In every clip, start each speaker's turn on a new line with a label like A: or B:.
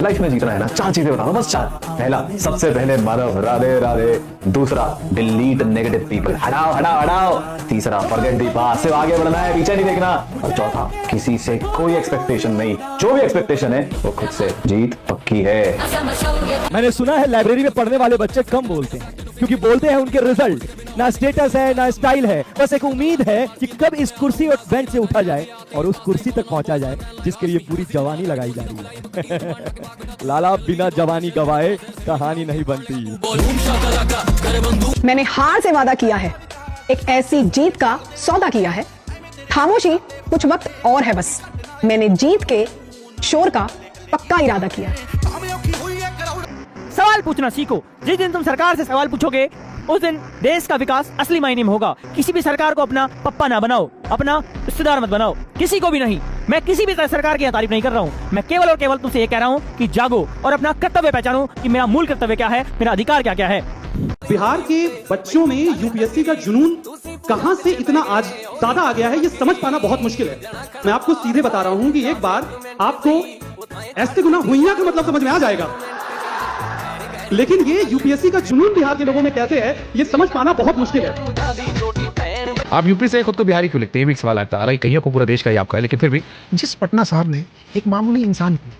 A: Life में जीतना है ना, 4 चीजें बता रहा हूं, बस 4। पहला, सबसे पहले मानव, राधे राधे। दूसरा, डिलीट नेगेटिव पीपल, हटाओ हटाओ हटाओ। तीसरा, फॉरगेट द पास्ट, सिर्फ आगे बढ़ना है, पीछे नहीं देखना। और चौथा, किसी से कोई एक्सपेक्टेशन नहीं, जो भी एक्सपेक्टेशन है वो खुद से। जीत पक्की है।
B: मैंने सुना है लाइब्रेरी में पढ़ने वाले बच्चे कम बोलते हैं, क्योंकि बोलते हैं उनके रिजल्ट, ना स्टेटस है ना स्टाइल है, बस एक उम्मीद है कि कब इस कुर्सी और बेंच से उठा जाए और उस कुर्सी तक पहुंचा जाए जिसके लिए पूरी जवानी लगाई जा रही है। लाला, बिना जवानी गवाए कहानी नहीं बनती।
C: मैंने हार से वादा किया है, एक ऐसी जीत का सौदा किया है। खामोशी कुछ वक्त और है, बस मैंने जीत के शोर का पक्का इरादा किया है।
D: सवाल पूछना सीखो। जिस दिन तुम सरकार से सवाल पूछोगे उस दिन देश का विकास असली मायने में होगा। किसी भी सरकार को अपना पप्पा ना बनाओ, अपना रिश्तेदार मत बनाओ, किसी को भी नहीं। मैं किसी भी सरकार की तारीफ नहीं कर रहा हूँ, मैं केवल और केवल तुमसे ये कह रहा हूँ कि जागो और अपना कर्तव्य पहचानो कि मेरा मूल कर्तव्य क्या है, मेरा अधिकार क्या क्या है।
E: बिहार के बच्चों में यूपीएससी का जुनून कहां से इतना आज ज्यादा आ गया है, ये समझ पाना बहुत मुश्किल है। मैं आपको सीधे बता रहा हूं कि एक बार आपको ऐसे गुना हुइया का मतलब समझ में आ जाएगा, लेकिन ये यूपीएससी का जुनून बिहार के लोगों में कैसे है, ये समझ पाना बहुत मुश्किल है।
F: आप यूपी से खुद को बिहारी क्यों लिखते हैं, ये भी एक सवाल आता है। कहीं को पूरा देश का ही आपका है, लेकिन फिर भी
G: जिस पटना शहर ने एक मामूली इंसान को,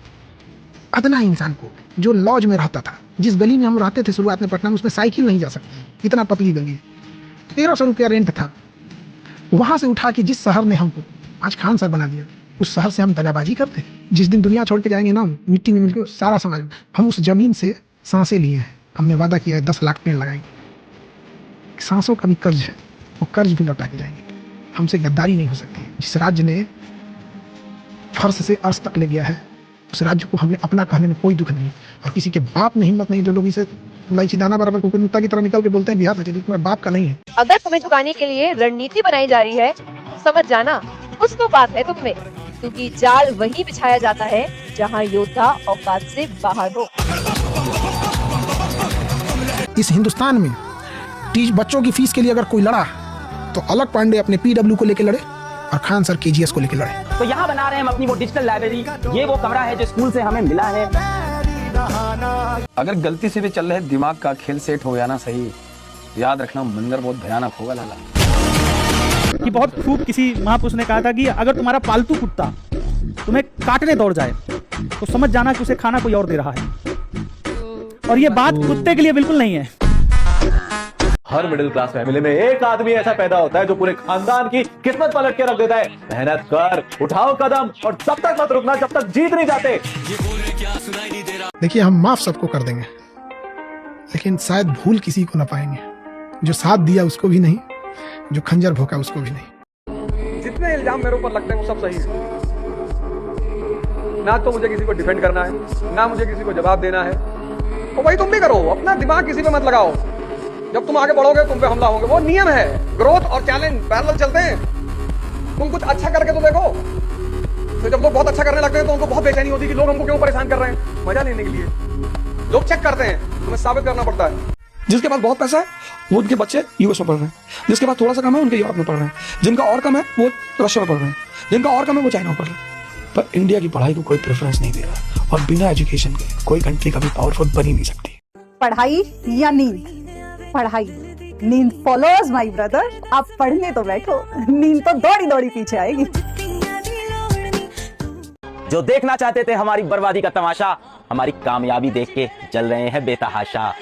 G: अदना इंसान को, जो लॉज में रहता था, जिस गली में हम रहते थे शुरुआत में पटना में, उसमें साइकिल नहीं जा सकती, इतना पतली गली, 1300 रुपया रेंट था, वहां से उठा के जिस शहर ने हमको आज खान सर बना दिया, उस शहर से हम दगाबाजी करते। जिस दिन दुनिया छोड़ के जाएंगे ना, मिट्टी में मिलकर सारा समाज, हम उस जमीन से सांसें लिए हैं। हमने वादा किया है 10 लाख पेड़ लगाएंगे। सांसों का भी कर्ज है, वो कर्ज भी लौटा के जाएंगे। हमसे गद्दारी नहीं हो सकती। जिस राज्य ने फर्श से अर्श तक ले गया है, उस राज्य को हमें अपना कहने में कोई दुख नहीं, और किसी के बाप में हिम्मत नहीं जो लोग इसे इलायची दाना बराबर कुकुरमुत्ता की तरह निकल के बोलते हैं बिहार से, तुम्हारे बाप का नहीं है।
H: अगर तुम्हें झुकाने के लिए रणनीति बनाई जा रही है, समझ जाना कुछ तो बात है तुम में, क्योंकि जाल वही बिछाया जाता है जहां योद्धा औकात से बाहर हो।
G: इस हिंदुस्तान में बच्चों की फीस के लिए अगर कोई लड़ा, तो अलग पांडे अपने पीडब्ल्यू को लेकर लड़े और खान सर केजीएस को लेकर लड़े।
I: तो यहाँ बना रहे हैं हम अपनी वो डिजिटल लाइब्रेरी। ये वो कमरा है जो स्कूल से हमें मिला है।
J: अगर गलती से भी चल रहे दिमाग का खेल सेट हो गया ना सही, याद रखना मंदिर बहुत भयानक होगा लाला।
D: कि बहुत खूब किसी महापुरुष ने कहा था कि अगर तुम्हारा पालतू कुत्ता तुम्हें काटने दौड़ जाए तो समझ जाना कि उसे खाना कोई और दे रहा है। और ये बात कुत्ते के लिए बिल्कुल नहीं है।
A: हर मिडिल क्लास फैमिली में एक आदमी ऐसा पैदा होता है जो पूरे खानदान की किस्मत पलट के रख देता है। मेहनत कर, उठाओ कदम, और तब तक मत रुकना जब तक जीत नहीं जाते।
G: देखिए, हम माफ सबको कर देंगे, लेकिन शायद भूल किसी को ना पाएंगे। जो साथ दिया उसको भी नहीं, जो खंजर भोंका उसको भी नहीं।
E: जितने इल्जाम मेरे ऊपर लगते हैं वो सब सही है। ना तो मुझे किसी को डिफेंड करना है, ना मुझे किसी को जवाब देना है। तो भाई तुम भी करो, अपना दिमाग किसी पे मत लगाओ। जब तुम आगे बढ़ोगे तुम पे हमला होंगे, वो नियम है। ग्रोथ और चैलेंज पैरेलल चलते हैं। तुम कुछ अच्छा करके तो देखो, तो जब लोग बहुत अच्छा करने लगते हैं तो उनको बहुत बेचैनी होती है कि लोग हमको क्यों परेशान कर रहे हैं। मजा लेने के लिए लोग चेक करते हैं, तुम्हें साबित करना पड़ता है। जिसके पास बहुत पैसा है वो उनके बच्चे यूएस में पढ़ रहे हैं, जिसके पास थोड़ा सा कम है उनके यूरोप में पढ़ रहे हैं, जिनका और कम है वो रशिया में पढ़ रहे हैं, जिनका और कम है वो चाइना में पढ़ रहे हैं। पर इंडिया की पढ़ाई को कोई प्रेफरेंस नहीं दे रहा, और बिना एजुकेशन के कोई कंट्री कभी पावरफुल बन ही नहीं सकती।
C: पढ़ाई या नींद? पढ़ाई। नींद फॉलोअर्स माय ब्रदर। आप पढ़ने तो बैठो, नींद तो दौड़ी दौड़ी पीछे आएगी।
I: जो देखना चाहते थे हमारी बर्बादी का तमाशा, हमारी कामयाबी देख के जल रहे हैं बेतहाशा।